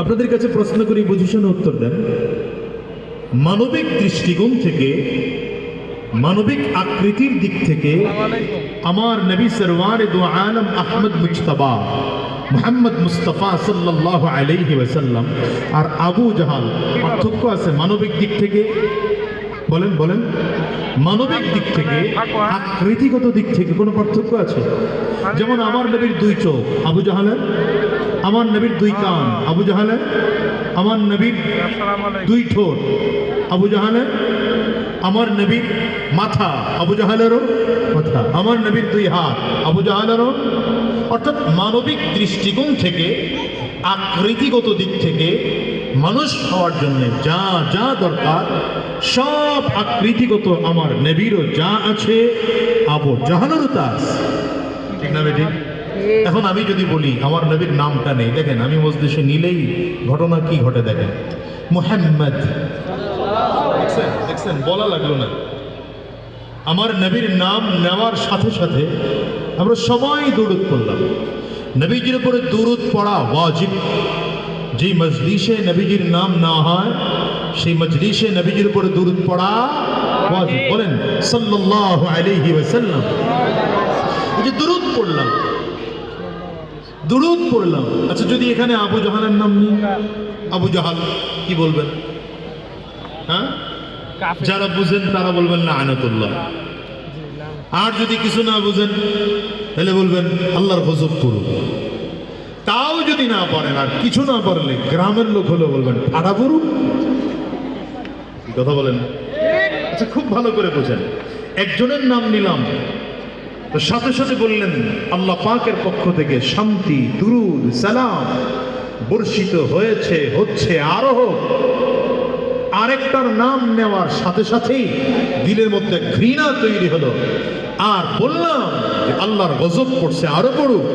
আপনাদের কাছে প্রশ্ন করি, বুঝিশনে উত্তর দেন। মানবিক দৃষ্টিকোণ থেকে, মানবিক আকৃতির দিক থেকে আমার নবী সরওয়ার দু আলম আহমদ মুজতবা মুহাম্মদ মুস্তাফা সাল্লাল্লাহু আলাইহি ওয়াসাল্লাম আর আবু জাহাল পার্থক্য আছে মানবিক দিক থেকে? বলেন বলেন, মানবিক দিক থেকে, আকৃতিগত দিক থেকে কোনো পার্থক্য আছে? যেমন আমার নবীর দুই চোখ, আবু জাহালের। আমার নবীর দুই কান, আবু জাহালের। আমার নবীর দুই ঠোঁট, আবু জাহালের। আমার নবীর মাথা, আবু জাহালেরও মাথা। আমার নবীর দুই হাত, আবু জাহালেরও। অর্থাৎ মানবিক দৃষ্টিকোণ থেকে, আকৃতিগত দিক থেকে মানুষ হওয়ার জন্য যা যা দরকার সব আকৃতিগত আমার নবীরও যা আছে, আবু জাহালেরও তা আছে। ঠিক না বেটি? এখন আমি যদি বলি আমার নবীর নামটা নেই, দেখেন আমি মজলিসে নিলেই ঘটনা কি ঘটে দেখেন। মুহাম্মদ, দেখছেন বলা লাগলো না। আমার নবীর নাম নেওয়ার সাথে সাথে আমরা সবাই দুরূদ পড়লাম। নবীজির উপরে দুরূদ পড়া ওয়াজিব। যে মজলিসে নবীজির নাম না হয় সেই মজলিসে নবীজির উপরে দুরূদ পড়া ওয়াজিব। বলেন সাল্লাল্লাহু আলাইহি ওয়াসাল্লাম। এই যে দুরূদ পড়লাম, দুরূদ পড়লাম। আচ্ছা, যদি এখানে আবু জাহালের নাম নেই, আবু জাহাল কি বলবেন? হ্যাঁ, যারা বুঝেন তারা বলবেন লাআনাতুল্লাহ। আর যদি কিছু না বুঝেন তাহলে বলবেন আল্লাহর গজব করুন। তাও যদি না পারেন, আর কিছু না পারলে গ্রামের লোক হলে বলবেন ঠাড়া করুন। কথা বলেন। আচ্ছা, খুব ভালো করে বোঝেন। একজনের নাম নিলাম তো সাথে সাথে বললেন আল্লাহ পাকের পক্ষ থেকে শান্তি, দুরূদ, সালাম বর্ষিত হয়েছে, হচ্ছে, আরো হোক। আরেকটার নাম নেওয়ার সাথে সাথেই দিলের মধ্যে ঘৃণা তৈরি হলো, আর বললাম যে আল্লাহর গজব পড়ছে, আরো পড়ুক।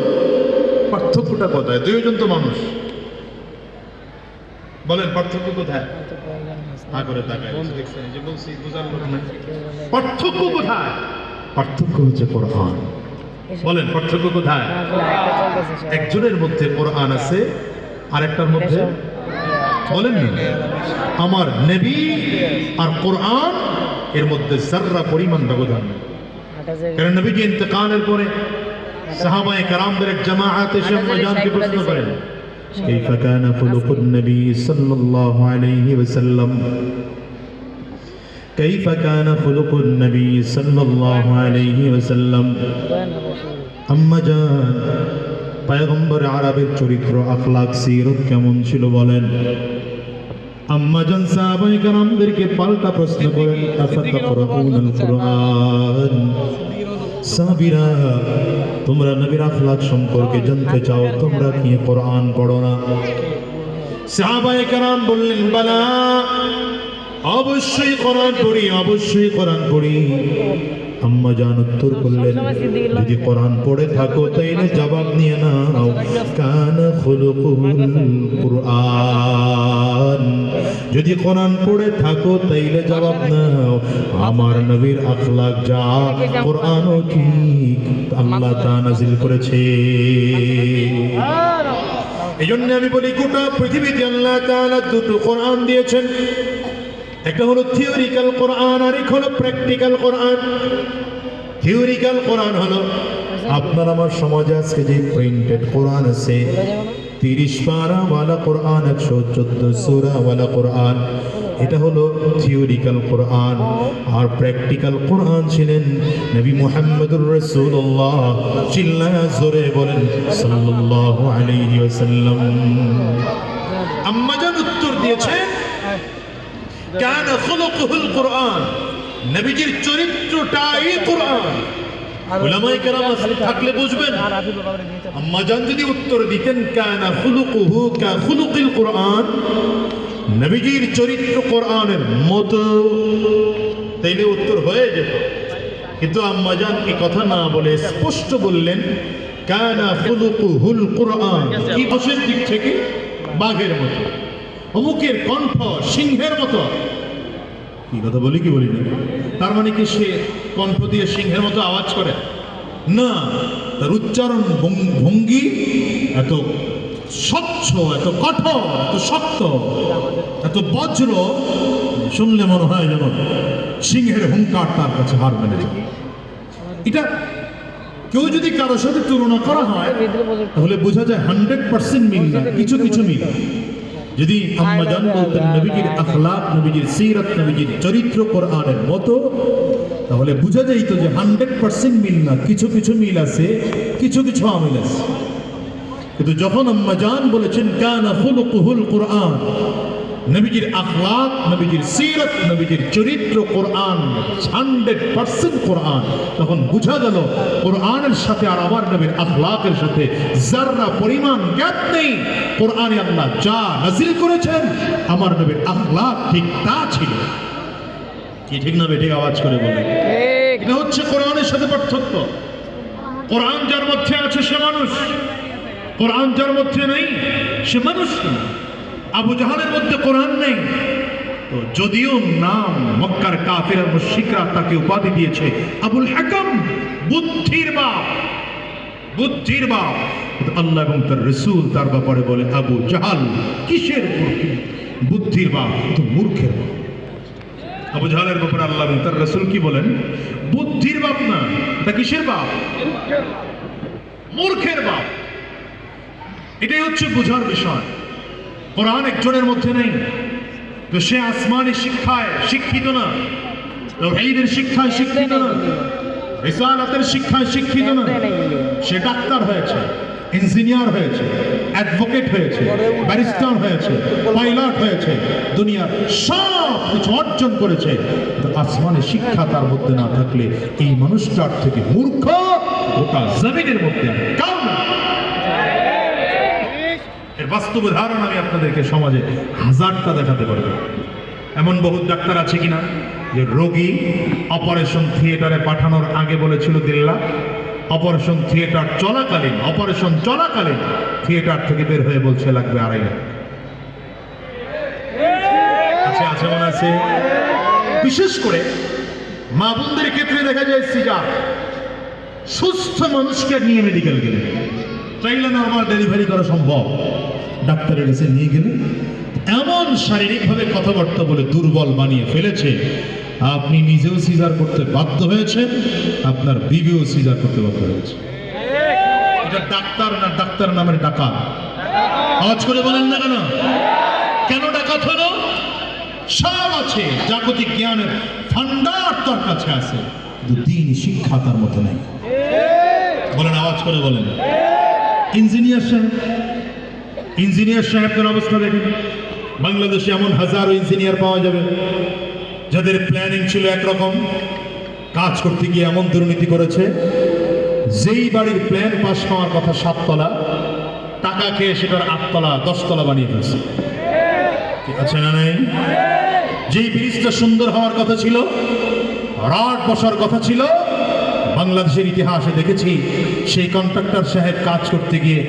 পার্থক্যটা কোথায়? দুইজন তো মানুষ। বলেন পার্থক্য কোথায়? পার্থক্য কোথায়? পার্থক্য হচ্ছে কোরআন। বলেন পার্থক্য কোথায়? একজনের মধ্যে কোরআন আছে, আরেকটার মধ্যে বলেন না। আমার নবী আর কোরআন এর মধ্যে যাররা পরিমাণ ব্যবধান নেই। কারণ নবীজি ইন্তেকালের পরে সাহাবায়ে কেরামদের এক জামাআত এসে আম্মাজানকে প্রশ্ন করেন কাইফা কানা খুলুকুন নবী সাল্লাল্লাহু আলাইহি ওয়াসাল্লাম, কাইফা কানা খুলুকুন নবী সাল্লাল্লাহু আলাইহি ওয়াসাল্লাম। আম্মাজান, পয়গম্বর আরবের চরিত্র, আখলাক, সিরত কেমন ছিল বলেন? আম্মাজান সাহাবায়ে কেরামদেরকে পাল্টা প্রশ্ন করেন আফাতাকরাউনাল কুরআন। সাহাবীরা, তোমরা নবীর আখলাক সম্পর্কে জানতে চাও, তোমরা কি কোরআন পড়ো না? সাহাবায়ে কেরাম বললেন বালা, অবশ্যই কোরআন পড়ি, অবশ্যই কোরআন পড়ি। আম্মাজান উত্তর করলেন যদি কোরআন পড়ে থাকো তাইলে জবাব নিয়ে নাও, কানা খুলুকুল কুরআন। যদি কোরআন পড়ে থাকো তাইলে জবাব নাও আমার নবীর আখলাক যা, কোরআনও ঠিক আল্লাহ তা নাযিল করেছে। এইজন্য আমি বলি গোটা পৃথিবীতে আল্লাহ তাআলা দুটো কোরআন দিয়েছেন। একটা হলো থিওরিক্যাল কোরআন, আর এক হলো প্র্যাকটিক্যাল কোরআন। থিওরিক্যাল কোরআন হলো আপনার আমার সমাজে আজকে যে প্রিন্টেড কোরআন আছে, 30 পারা ওয়ালা কোরআন, 114 সূরা ওয়ালা কোরআন, এটা হলো থিওরিক্যাল কোরআন। আর প্র্যাকটিক্যাল কোরআন ছিলেন নবী মুহাম্মদুর রাসূলুল্লাহ, চিল্লায়া জোরে বলেন সাল্লাল্লাহু আলাইহি ওয়াসাল্লাম। আম্মাজান উত্তর দিয়েছেন কানা খুলুকুল কুরআন, নবীজির চরিত্রটাই কোরআন। উলামায়ে কেরাম থাকলে বুঝবেন। আম্মাজান যদি উত্তর দিতেন কানা খুলুকুহু কা খুলুকিল কুরআন, নবীজির চরিত্র কোরআনের মতো, তাইলে উত্তর হয়ে যেত। কিন্তু আম্মাজান এই কথা না বলে স্পষ্ট বললেন কানা খুলুকুহুল কুরআন। কি বসের দিক থেকে? বাঘের মতো, অমুকের কণ্ঠ সিংহের মতো। কি কথা বলি কি বলি না? তার মানে কি সে কণ্ঠ দিয়ে সিংহের মতো আওয়াজ করে? না, তার উচ্চারণ ভঙ্গি এত স্বচ্ছ, এত কঠোর, এত শক্ত, এত বজ্র, শুনলে মনে হয় যেন সিংহের হুঙ্কার তার কাছে হার মেনে যায়। এটা কেউ যদি কারোর সাথে তুলনা করা হয় তাহলে বোঝা যায় 100% মিল না, কিছু কিছু মিল। যদি আম্মাজান বলতেন নবীজির আখলাক, নবীজির সিরাত, নবীজির চরিত্র কোরআনের মতো, তাহলে বোঝা যাইত যে 100% মিল না, কিছু কিছু মিল আছে, কিছু কিছু আমিল আছে। কিন্তু যখন আম্মাজান বলেছেন কানা খুলুকুহুল কোরআন, নবীজির আখলাক, নবীজির সিরাত, নবীজির চরিত্র কোরআন, 100% কোরআন, তখন বোঝা গেল কোরআনের সাথে আর আমার নবীর আখলাকের সাথে যারা পরিমাণ গ্যাপ নেই। কোরআনে আল্লাহ যা নাজিল করেছেন আমার নবীর আখলাক ঠিক তা ছিল। কি ঠিক না বেঠিক আওয়াজ করে বলেন? এটা হচ্ছে কোরআনের সাথে পার্থক্য। কোরআন যার মধ্যে আছে সে মানুষ, কোরআন যার মধ্যে নেই সে মানুষ না। আবু জাহালের মধ্যে কোরআন নেই, তো যদিও নাম মক্কার কাফির আর মুশরিকরা তাকে উপাধি দিয়েছে আবুল হাকাম, বুদ্ধির বাপ, বুদ্ধির বাপ। আল্লাহ এবং তার রাসূল তার ব্যাপারে বলে আবু জাহাল। কিসের বুদ্ধির বাপ? তো মূর্খের বাপ। আবু জাহালের ব্যাপারে আল্লাহ এবং তার রাসূল কি বলেন? বুদ্ধির বাপ না, তা কিসের বাপ? মূর্খের বাপ। এটাই হচ্ছে বোঝার বিষয়। কোরআন একজনের মধ্যে নেই তো সে আসমানি শিক্ষায় শিক্ষিত না, তাওহীদের শিক্ষায় শিক্ষিত না, রিসালাতের শিক্ষায় শিক্ষিত না। সে ডাক্তার হয়েছে, ইঞ্জিনিয়ার হয়েছে, অ্যাডভোকেট হয়েছে, ব্যারিস্টার হয়েছে, পাইলট হয়েছে, দুনিয়ার সব কিছু অর্জন করেছে, কিন্তু আসমানি শিক্ষা তার মধ্যে না থাকলে এই মানুষটার থেকে মূর্খ গোটা জমিনের মধ্যে কাউ না। এর বাস্তব উদাহরণ আমি আপনাদেরকে সমাজে হাজারটা দেখাতে পারবো। এমন বহু ডাক্তার আছে কিনা যে রোগী অপারেশন থিয়েটারে পাঠানোর আগে বলেছিল 1.5 লাখ, অপারেশন থিয়েটার চলাকালীন থিয়েটার থেকে বের হয়ে বলছে লাগবে 2.5 লাখ। আছে আছে মনে আছে। বিশেষ করে মা বোনদের ক্ষেত্রে দেখা যায় সিজার, সুস্থ মানুষকে নিয়ে মেডিকেল গেলে চাইলে নর্মাল ডেলিভারি করা সম্ভব, ডাক্তারের কাছে নিয়ে গেলে এমন শারীরিকভাবে কথাবার্তা বলে দুর্বল বানিয়ে ফেলেছে, আপনি নিজেও সিজার করতে বাধ্য হয়েছেন, আপনার বিবিও সিজার করতে বাধ্য হয়েছে। এটা ডাক্তার না ডাক্তার নামের ডাকাত? আওয়াজ করে বলেন না কেন? কেন ডাকাত হলো? সব আছে, জাগতিক জ্ঞানের ভান্ডার তার কাছে আছে, কিন্তু দ্বীনি শিক্ষা তার মধ্যে নেই। বলেন, আওয়াজ করে বলেন। ইঞ্জিনিয়ার সাহেবদের অবস্থা দেখেন। বাংলাদেশে এমন হাজারো ইঞ্জিনিয়ার পাওয়া যাবে যাদের প্ল্যানিং ছিল একরকম, কাজ করতে গিয়ে এমন দুর্নীতি করেছে, যেই বাড়ির প্ল্যান পাস হওয়ার কথা 7 তলা, টাকা খেয়ে সেটার 8 তলা 10 তলা বানিয়ে ফেলছে। আছে না নাই? যেই ব্রিজটা সুন্দর হওয়ার কথা ছিল, রড বসার কথা ছিল, বাংলাদেশের ইতিহাসে দেখেছি সেই কন্ট্রাক্টর সাহেব কাজ করতে গিয়ে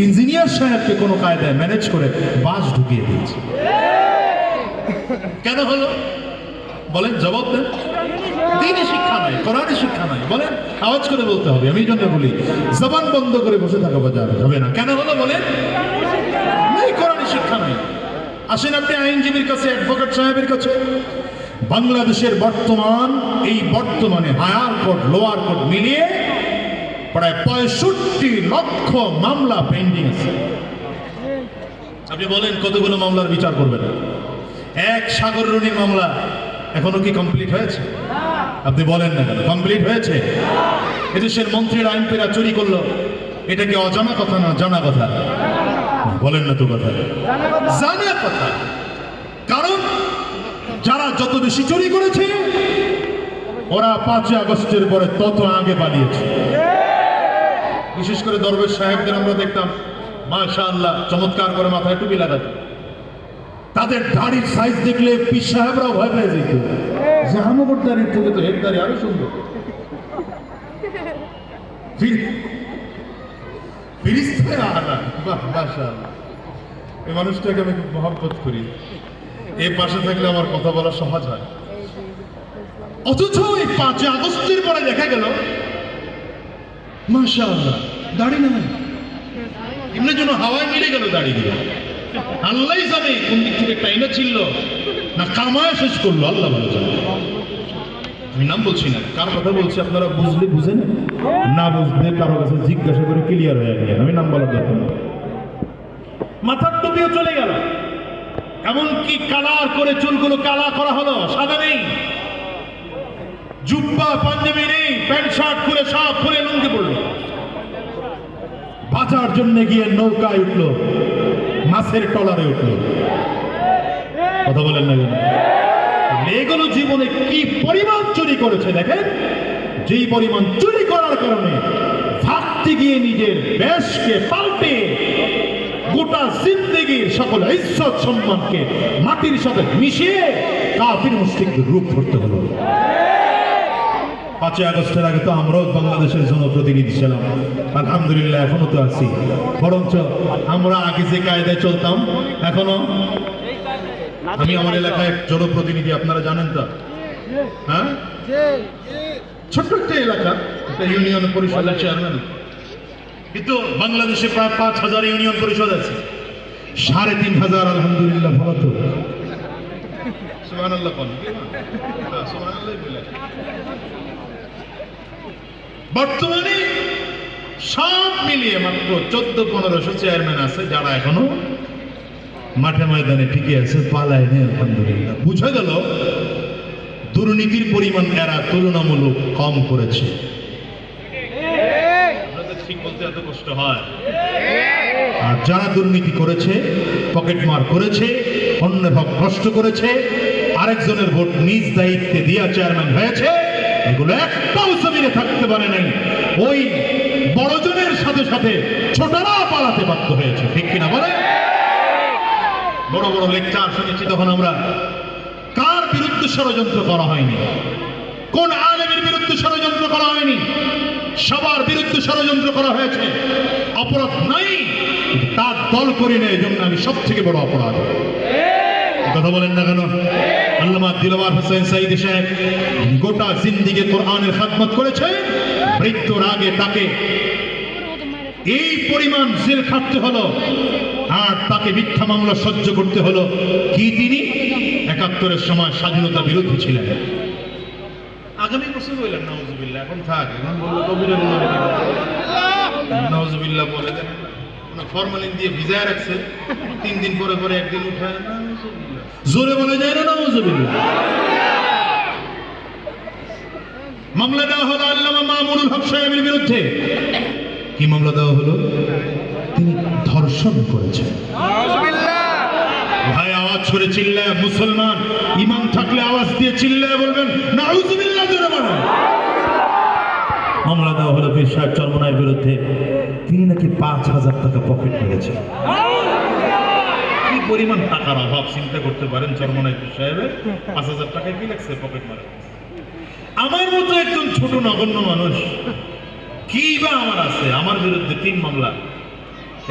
ইঞ্জিনিয়ার সাহেবকে কোনো কায়দায় ম্যানেজ করে বাস ঢুকিয়ে দিয়েছে। কেন হলো বলেন? জবাব দেন। দ্বীনি শিক্ষা নাই, কোরআনি শিক্ষা নাই। বলেন, আওয়াজ করে বলতে হবে। আমি এই জন্য বলি, জবান বন্ধ করে বসে থাকা যাবে না। কেন হলো বলেন? নেই, কোরআনি শিক্ষা নাই। আসেন আপনি আইনজীবীর কাছে, অ্যাডভোকেট সাহেবের কাছে। বাংলাদেশের বর্তমানে হায়ার কোর্ট, লোয়ার কোর্ট মিলিয়ে প্রায় 65 লক্ষ মামলা পেন্ডিং আছে। আপনি বলেন কতগুলো মামলার বিচার করবেন? এক সাগর রুনির মামলা এখনো কি কমপ্লিট হয়েছে? আপনি বলেন না কেন? কমপ্লিট হয়েছে? এদেশের মন্ত্রীর আইন পেরা চুরি করলো, এটা কি অজানা কথা না জানা কথা? বলেন না তো কথা, জানা কথা। কারণ যারা যত বেশি চুরি করেছে ওরা 5 আগস্টের পরে তত আগে পালিয়েছে। বিশেষ করে দরবেশ সাহেবদের আমরা দেখতাম, মাশাআল্লাহ, চমৎকার করে মাথায় টুপি লাগাতো। তাদের দাড়ির সাইজ দেখলে পীর সাহেবরাও ভয় পেয়ে যেত যে আমাদের দাড়ির থেকে তো এর দাড়ি আরো সুন্দর। এই মানুষটাকে আমি খুব মহব্বত করি, এই পাশে থাকলে আমার কথা বলা সহজ হয়। অথচ এই 5 আগস্টের পরে দেখা গেল মাশাআল্লাহ দাড়ি নাই, এমনি জন্য হাওয়ায় মিলে গেল দাঁড়িয়ে দিল। আল্লাহ জানে কোন দিক থেকে টাইনা ছিল না কামায় শেষ করলো, আল্লাহ ভালো জানে। আমি নাম বলছি না, কার কথা বলছি আপনারা বুঝলে বুঝেন, না বুঝলে কারো কাছে জিজ্ঞাসা করে ক্লিয়ার হয়ে গেলেন। আমি নাম বলার দরকার না। মাথার টুপিও চলে গেল, এমনকি কালার করে চুলগুলো কালা করা হলো, সাদা নেই, জুব্বা পাঞ্জাবি নেই, প্যান্ট শার্ট খুলে সব খুলে লুঙ্গি পড়লো। বাঁচার জন্য গিয়ে নৌকায় উঠলো, মাছের টলারে উঠলো। কথা বলেন না কেন? এগুলো জীবনে কি পরিমাণ চুরি করেছে দেখেন। যেই পরিমাণ চুরি করার কারণে ভাগতে গিয়ে নিজের বেশকে পাল্টে গোটা জিন্দেগির সকল ইজ্জত সম্মানকে মাটির সাথে মিশিয়ে কাফির মুশরিকদের রূপ ধরতে হলো। 5ই আগস্টের আগে তো আমরাও বাংলাদেশের জনপ্রতিনিধি ছিলাম, আলহামদুলিল্লাহ এখনো তো আছি। বরঞ্চ আমরা আগে যে কায়দায় চলতাম এখনো, আমি আমার এলাকায় জনপ্রতিনিধি, আপনারা জানেন তো, হ্যাঁ, ছোট্ট একটা এলাকা, একটা ইউনিয়ন পরিষদের চেয়ারম্যান, কিন্তু বাংলাদেশে প্রায় 5,000 ইউনিয়ন পরিষদ আছে, 3,500 আলহামদুলিল্লাহ ভালো তো। সুবহানাল্লাহ কোন সুবহানাল্লাহ বলে। বর্তমানে সব মিলিয়ে মাত্র 14-1500 চেয়ারম্যান আছে যারা এখনো মাঠে ময়দানে ঠিকই আছে, পালায়নি আলহামদুলিল্লাহ। বুঝা গেল দুর্নীতির পরিমাণ এরা তুলনামূলক কম করেছে। ঠিক বলতে এত কষ্ট হয়। আর যারা দুর্নীতি করেছে, পকেটমার করেছে, অন্যের হক নষ্ট করেছে, আরেকজনের ভোট নিজ দায়িত্বে দিয়া চেয়ারম্যান হয়েছে, এগুলো একটাও জমিনে থাকতে পারে নাই। ওই বড়জনের সাথে সাথে ছোটরা পালাতে বাধ্য হয়েছে, ঠিক কিনা বলে? বড় বড় লেকচার শুনেছি তখন আমরা, কার বিরুদ্ধে ষড়যন্ত্র করা হয়নি, কোন আলেমের বিরুদ্ধে ষড়যন্ত্র করা হয়নি, সবার বিরুদ্ধে ষড়যন্ত্র করা হয়েছে। অপরাধ নাই, তার দল করি না, এই জন্য আমি সব থেকে বড় অপরাধ। কথা বলেন না কেন? আল্লামা দিলওয়ার হোসেন সাঈদী সাহেব গোটা জিন্দেগি কোরআনের খেদমত করেছে, মৃত্যুর আগে তাকে এই পরিমাণ জেল খাটতে হলো আর তাকে মিথ্যা মামলা সহ্য করতে হলো। কি তিনি 71-এর সময় স্বাধীনতা বিরোধী ছিলেন। আগামী বছর বললেন নাউজুবিল্লাহ, এখন থাক, এখন বললো কবিরের নাউজুবিল্লাহ বলে দেন, ফরমালিন দিয়ে ভিজায় রাখছে, 3 দিন পরে পরে একদিন উঠায়, জোরে বলে যায় না নাউজুবিল্লাহ। মামলা দেওয়া হলো আল্লামা মামুনুল হক সাহেবের বিরুদ্ধে। কি মামলা দেওয়া হলো? তিনি ধর্ষণ করেছেন। ভাই আওয়াজ করে চিল্লায়, মুসলমান ঈমান থাকলে আওয়াজ দিয়ে চিল্লায় বলবেন নাউজুবিল্লাহ, জোরে বলেন। মামলা দেওয়া হলো পীর সাহেব চরমনায়ের বিরুদ্ধে। তিনি নাকি 5,000 টাকা পকেট মেরেছেন। কি পরিমাণ টাকার অভাব চিন্তা করতে পারেন। চরমনায় পীর সাহেবের 5,000 টাকায় কি লাগছে পকেট মারে। আমার মতো একজন ছোট নগণ্য মানুষ, কি বা আমার আছে? আমার বিরুদ্ধে 3 মামলা,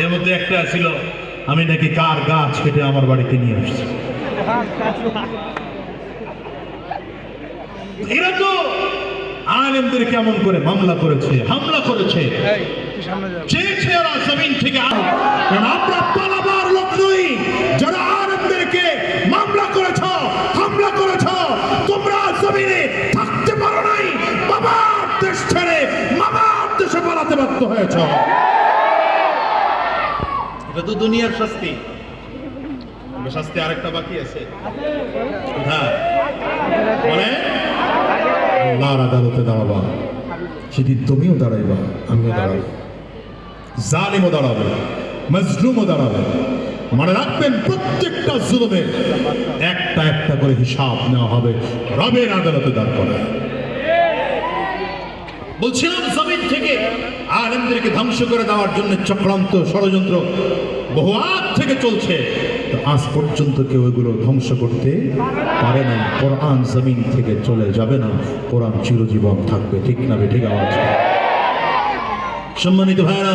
এর মধ্যে একটা ছিল আমি নাকি কার গাছ কেটে আমার বাড়িতে নিয়ে আসছি। এরা তো আলেমদের কেমন করে মামলা করেছে, হামলা করেছে, চেয়েছে ওরা জমিন থেকে। আমরা পালাবার লোক নই। যারা আলেমদেরকে মামলা করেছ, হামলা করেছ, তোমরা জমিনে থাকতে পারো নাই, বাবার দেশ ছেড়ে মামার দেশে পালাতে বাধ্য হয়েছ। এটা তো দুনিয়ার শাস্তি। শাস্তি আরেকটা বাকি আছে, হ্যাঁ, মানে আল্লাহর আদালতে দাঁড়াবা। সেদিন তুমিও দাঁড়াইবা, আমিও দাঁড়াবো, জালিমও দাঁড়াবে, মজলুমও দাঁড়াবে। মনে রাখবেন প্রত্যেকটা জুলুমের একটা একটা করে হিসাব নেওয়া হবে রবের আদালতে দাঁড় করা। বলছিলাম জমিন থেকে আলেমদেরকে ধ্বংস করে দেওয়ার জন্য চক্রান্ত, ষড়যন্ত্র বহু আগ থেকে চলছে। তো আজ পর্যন্ত কেউ এগুলো ধ্বংস করতে পারে না। কোরআন জমিন থেকে চলে যাবে না, কোরআন চিরজীবন থাকবে, ঠিক না? ঠিক আওয়াজ। সম্মানিত ভাইরা,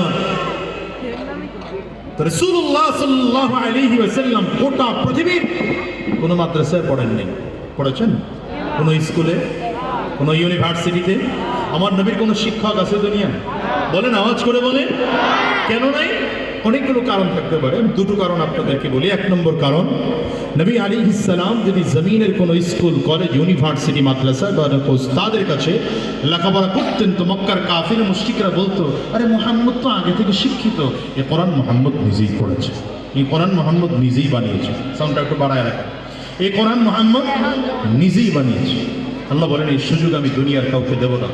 রাসূলুল্লাহ সাল্লাল্লাহু আলাইহি ওয়াসাল্লাম গোটা পৃথিবীর কোনো মাদ্রাসায় পড়েননি। পড়েছেন? কোনো স্কুলে, কোনো ইউনিভার্সিটিতে? আমার নবীর কোনো শিক্ষক আছে দুনিয়া? বলেন, আওয়াজ করে বলেন। কেন নাই? অনেকগুলো কারণ থাকতে পারে, দুটো কারণ আপনাদেরকে বলি। এক নম্বর কারণ, নবী আলাইহিস সালাম যদি জমিনের কোনো স্কুল, কলেজ, ইউনিভার্সিটি, মাদ্রাসা বা ওস্তাদের কাছে লেখাপড়া করতেন তো মক্কার কাফির মুশরিকরা বলতো, আরে মুহাম্মদ তো আগে থেকে শিক্ষিত, এ কোরআন মুহাম্মদ নিজেই পড়েছে, এই কোরআন মুহাম্মদ নিজেই বানিয়েছে। সাউন্ডটা একটু বাড়ায় রাখেন, এই কোরআন মুহাম্মদ নিজেই বানিয়েছে। আল্লাহ বলেন এই সুযোগ আমি দুনিয়ার কাউকে দেব না।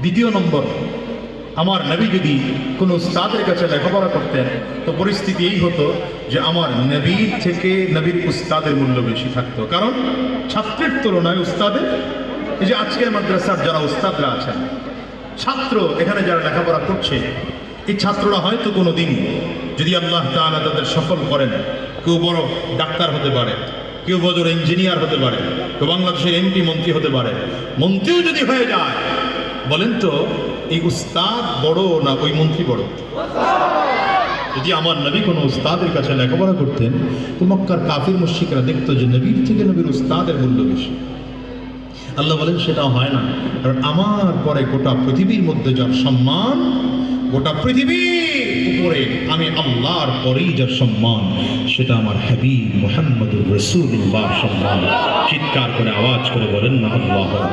দ্বিতীয় নম্বর, আমার নবী যদি কোনো উস্তাদের কাছে লেখাপড়া করতেন তো পরিস্থিতি এই হতো যে আমার নবীর থেকে নবীর উস্তাদের মূল্য বেশি থাকতো। কারণ ছাত্রের তুলনায় উস্তাদের, এই যে আজকের মাদ্রাসার যারা উস্তাদরা আছেন, ছাত্র এখানে যারা লেখাপড়া করছে, এই ছাত্ররা হয়তো কোনো দিন যদি আল্লাহ তাআলা তাদের সফল করেন, কেউ বড় ডাক্তার হতে পারে, কেউ বড় ইঞ্জিনিয়ার হতে পারে, কেউ বাংলাদেশের এমপি মন্ত্রী হতে পারে। মন্ত্রীও যদি হয়ে যায়, বলেন তো এই উস্তাদ বড় না ওই মন্ত্রী বড়? যদি আমার নবী কোনো উস্তাদের কাছে লেখাপড়া করতেন তো মক্কার কাফির মুশরিকরা দেখতো যে নবীর থেকে নবীর উস্তাদের মূল্য বেশি। আল্লাহ বলেন সেটাও হয় না, কারণ আমার পরে গোটা পৃথিবীর মধ্যে যার সম্মান, গোটা পৃথিবীর উপরে আমি আল্লাহর পরেই যার সম্মান, সেটা আমার হাবিব মুহাম্মদুর রাসূলুল্লাহ সম্মান। চিৎকার করে আওয়াজ করে বলেন না আল্লাহু আকবার।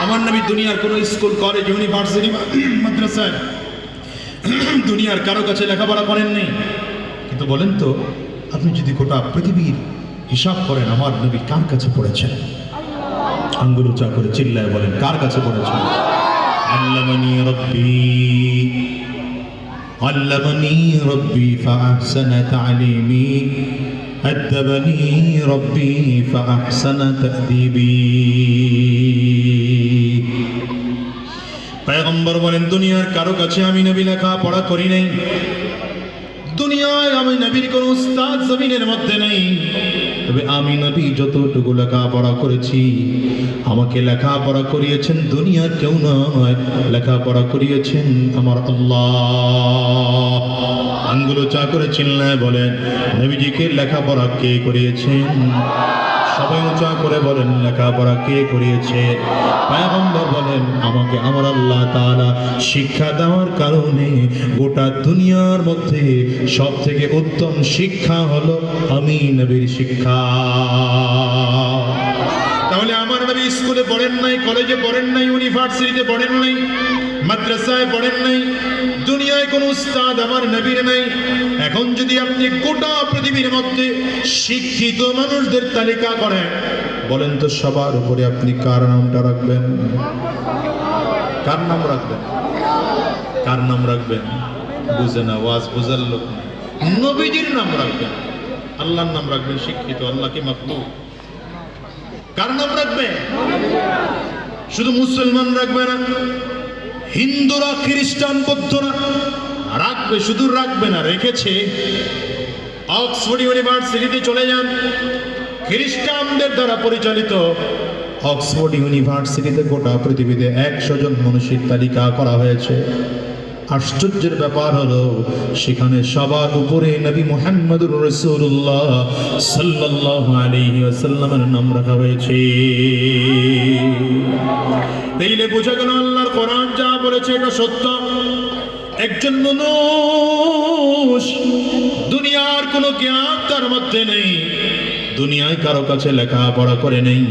আমার নবী দুনিয়ার কোনো স্কুল, কলেজ, ইউনিভার্সিটি, মাদ্রাসায় দুনিয়ার কারো কাছে লেখাপড়া করেন নেই। কিন্তু বলেন তো, আপনি যদি গোটা পৃথিবীর হিসাব করেন, আমার নবী কার কাছে পড়েছেন? আঙ্গুল উঁচা করে চিল্লায় বলেন, কার কাছে পড়েছেন? আল্লামানি রব্বি, আল্লামানি রব্বি ফাআহসানা তা'লিমি, আদ্দাবানি রব্বি ফাআহসানা তা'দীবি। পয়গম্বর বলেন, দুনিয়ার কারো কাছে আমি নবী লেখাপড়া করি নাই, দুনিয়ায় আমি নবীর কোন উস্তাদ জমিনের মধ্যে নেই। তবে আমি নবী যতটুকু লেখাপড়া করেছি, আমাকে লেখাপড়া করিয়েছেন দুনিয়ার কেউ নয়, লেখাপড়া করিয়েছেন আমার আল্লাহ। আঙ্গুল চা করে চিল্লায় বলেন, নবীজিকে লেখাপড়া কে করিয়েছেন? সবাই উঁচা করে বলেন, লেখাপড়া কে করিয়েছে? পয়গম্বর বলেন, আমাকে আমার আল্লাহ তাআলা শিক্ষা দেওয়ার কারণে গোটা দুনিয়ার মধ্যে সব থেকে উত্তম শিক্ষা হলো আমি নবীর শিক্ষা। তাহলে আমার নবী স্কুলে পড়েন নাই, কলেজে পড়েন নাই, ইউনিভার্সিটিতে পড়েন নাই, মাদ্রাসায় পড়েন নাই, দুনিয়ায় কোন উস্তাদ আমার নবীর নাই। এখন যদি আপনি গোটা পৃথিবীর মধ্যে শিক্ষিত মানুষদের তালিকা করেন, বলেন তো সবার উপরে আপনি কার নামটা রাখবেন? কার নাম রাখবেন? কার নাম রাখবেন? বুঝে না, ওয়াজ বুঝার লোক না, নবীজির নাম রাখবেন, আল্লাহর নাম রাখবেন। শিক্ষিত আল্লাহ কি মাখলুক? কার নাম রাখবেন? শুধু মুসলমান রাখবে না, হিন্দুরা, খ্রিস্টান, বৌদ্ধরা রাখবে, শুধু রাখবে না, রেখেছে। অক্সফোর্ড ইউনিভার্সিটিতে চলে যান, খ্রিস্টানদের দ্বারা পরিচালিত অক্সফোর্ড ইউনিভার্সিটিতে গোটা পৃথিবীতে 100 জন মানুষের তালিকা করা হয়েছে। আশ্চর্যের ব্যাপার হলো, সেখানে সবার উপরে নবী মুহাম্মদুর রাসূলুল্লাহ সাল্লাল্লাহু আলাইহি ওয়াসাল্লামের নাম রাখা হয়েছে। তাইলে বোঝা গেল আল্লাহর কোরআন যা বলেছে এটা সত্য। একজন মানুষ দুনিয়ার কোনো জ্ঞান তার মধ্যে নেই, দুনিয়ায় কারো কাছে লেখাপড়া করে নেই,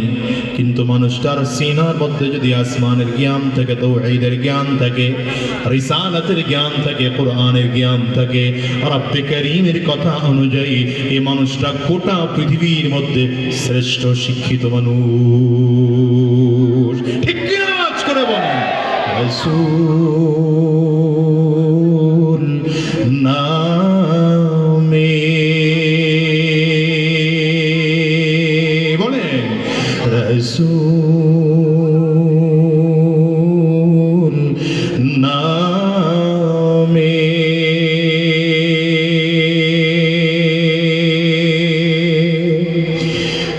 কিন্তু মানুষটার সিনার মধ্যে যদি আসমানের জ্ঞান থাকে, তাওহীদের জ্ঞান থাকে, রিসালাতের জ্ঞান থাকে, কোরআনের জ্ঞান থাকে, রব্বে কারীমের কথা অনুযায়ী এই মানুষটা গোটা পৃথিবীর মধ্যে শ্রেষ্ঠ শিক্ষিত মানুষ। ঠিক কিনা আওয়াজ করে বলেন? রাসূল নামে রাসূল নামে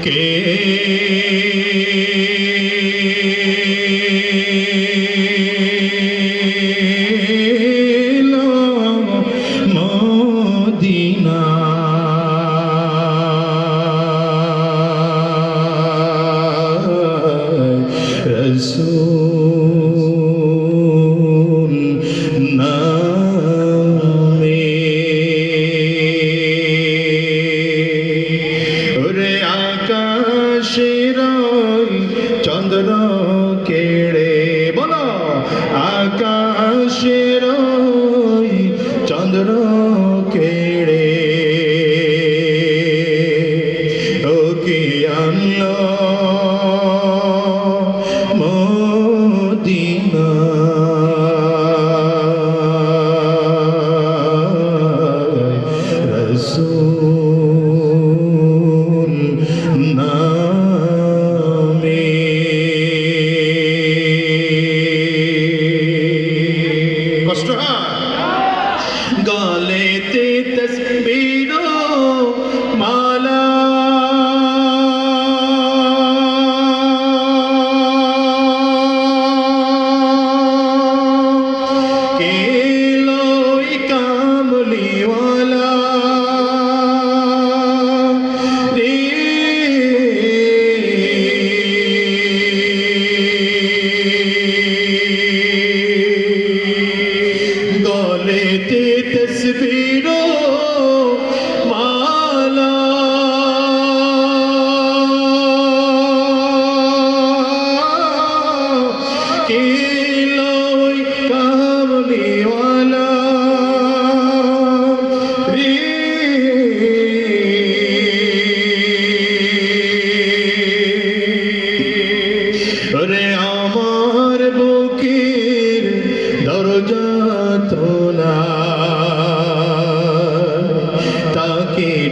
কে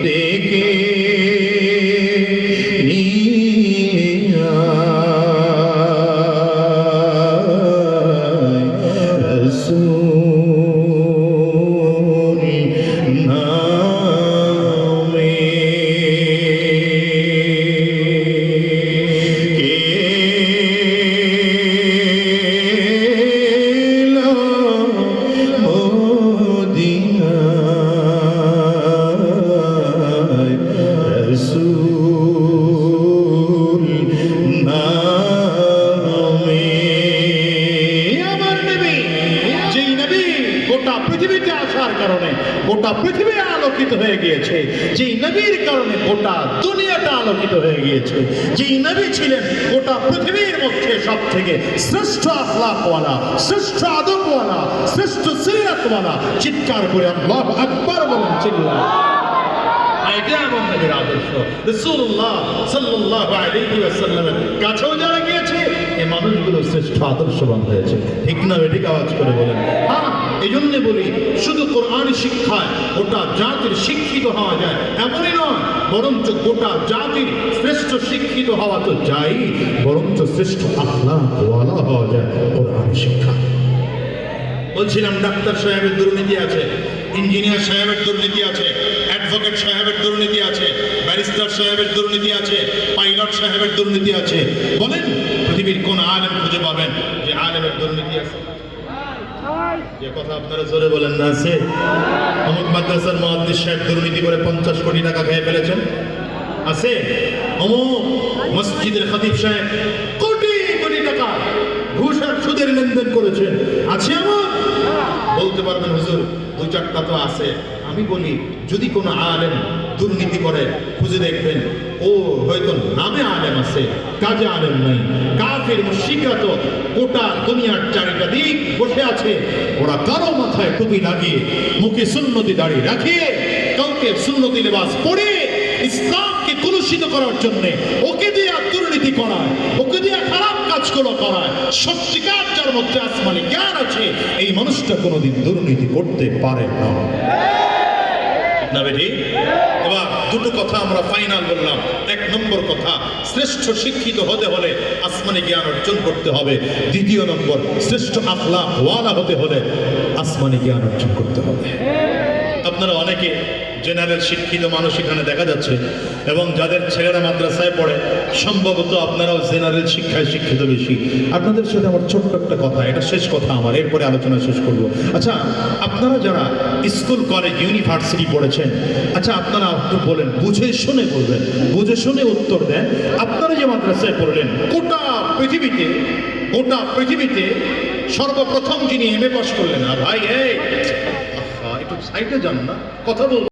ডেকে পৃথিবীতে আসার কারণে গোটা পৃথিবী আলোকিত হয়ে গিয়েছে, যেই নবীর কারণে গোটা দুনিয়াটা আলোকিত হয়ে গিয়েছে, যেই নবী ছিলেন গোটা পৃথিবীর মধ্যে সব থেকে শ্রেষ্ঠ আখলাকওয়ালা, শ্রেষ্ঠ আদবওয়ালা, শ্রেষ্ঠ সিরাতওয়ালা। চিৎকার করে আল্লাহু আকবার বলেন চিল্লায়। এটা আমার নবীর আদর্শ। রাসূলুল্লাহ সাল্লাল্লাহু আলাইহি ওয়াসাল্লামের কাছেও যারা গিয়েছে এই মানুষগুলো শ্রেষ্ঠ আদর্শবান হয়েছে। ঠিক না? ঠিক আওয়াজ করে বলেন। হ্যাঁ, এই জন্য বলি শুধু কোরআন শিক্ষায় গোটা জাতির শিক্ষিত হওয়া যায় এমনই নয়, বরঞ্চ গোটা জাতির শ্রেষ্ঠ শিক্ষিত হওয়া তো যাই, বরঞ্চ শ্রেষ্ঠ আখলাকওয়ালা হওয়া যায় কোরআন শিক্ষা। বলছিলাম ডাক্তার সাহেবের দুর্নীতি আছে, ইঞ্জিনিয়ার সাহেবের দুর্নীতি আছে, অ্যাডভোকেট সাহেবের দুর্নীতি আছে, ব্যারিস্টার সাহেবের দুর্নীতি আছে, পাইলট সাহেবের দুর্নীতি আছে। বলেন পৃথিবীর কোন আলেম খুঁজে পাবেন যে আলেমের দুর্নীতি আছে? যে কথা আপনারা জোরে বলেন না আছে? অমুক মাদ্রাসার মুহাদ্দিস সাহেব দুর্নীতি করে 50 কোটি টাকা খেয়ে ফেলেছেন, আছে? অমুক মসজিদের খতিব সাহেব কোটি কোটি টাকা ঘুষ আর সুদের লেনদেন করেছেন, আছে? আমার বলতে পারবেন হুজুর 2-4টা তো আছে। আমি বলি যদি কোনো আলেম দুর্নীতি করে খুঁজে দেখবেন ও হয়তো নামে আলেম আছে, কাজে আলেম নাই। কাফির মুশরিকরা তো গোটা দুনিয়ার চারিটা দিক বসে আছে, ওরা কারো মাথায় টুপি লাগিয়ে মুখে সুন্নতি দাড়ি রাখিয়ে কাউকে সুন্নতি লেবাস পরে ইসলামকে কলুষিত করার জন্য ওকে দিয়ে দুর্নীতি করায়, ওকে দিয়ে খারাপ কাজগুলো করায়। সত্যিকার যার মধ্যে আসমানি জ্ঞান আছে এই মানুষটা কোনোদিন দুর্নীতি করতে পারে না। না বেটি? এবার দুটো কথা আমরা ফাইনাল বললাম। 1 নম্বর কথা, শ্রেষ্ঠ শিক্ষিত হতে হলে আসমানি জ্ঞান অর্জন করতে হবে। 2 নম্বর, শ্রেষ্ঠ আখলাকওয়ালা হতে হলে আসমানি জ্ঞান অর্জন করতে হবে। আপনারা অনেকে জেনারেল শিক্ষিত মানুষ এখানে দেখা যাচ্ছে, এবং যাদের ছেলেরা মাদ্রাসায় পড়ে সম্ভবত আপনারাও জেনারেল শিক্ষায় শিক্ষিত বেশি। আপনাদের সাথে আমার ছোট্ট একটা কথা, এটা শেষ কথা আমার, এরপরে আলোচনা শেষ করব। আচ্ছা, আপনারা যারা স্কুল কলেজ ইউনিভার্সিটি পড়েছেন, আচ্ছা আপনারা একটু বলেন, বুঝে শুনে বলবেন, বুঝে শুনে উত্তর দেন। আপনারা যে মাদ্রাসায় পড়লেন, গোটা পৃথিবীতে সর্বপ্রথম যিনি MA পাস করলেন, আর ভাই এই একটু সাইডে যান না, কথা বলবো।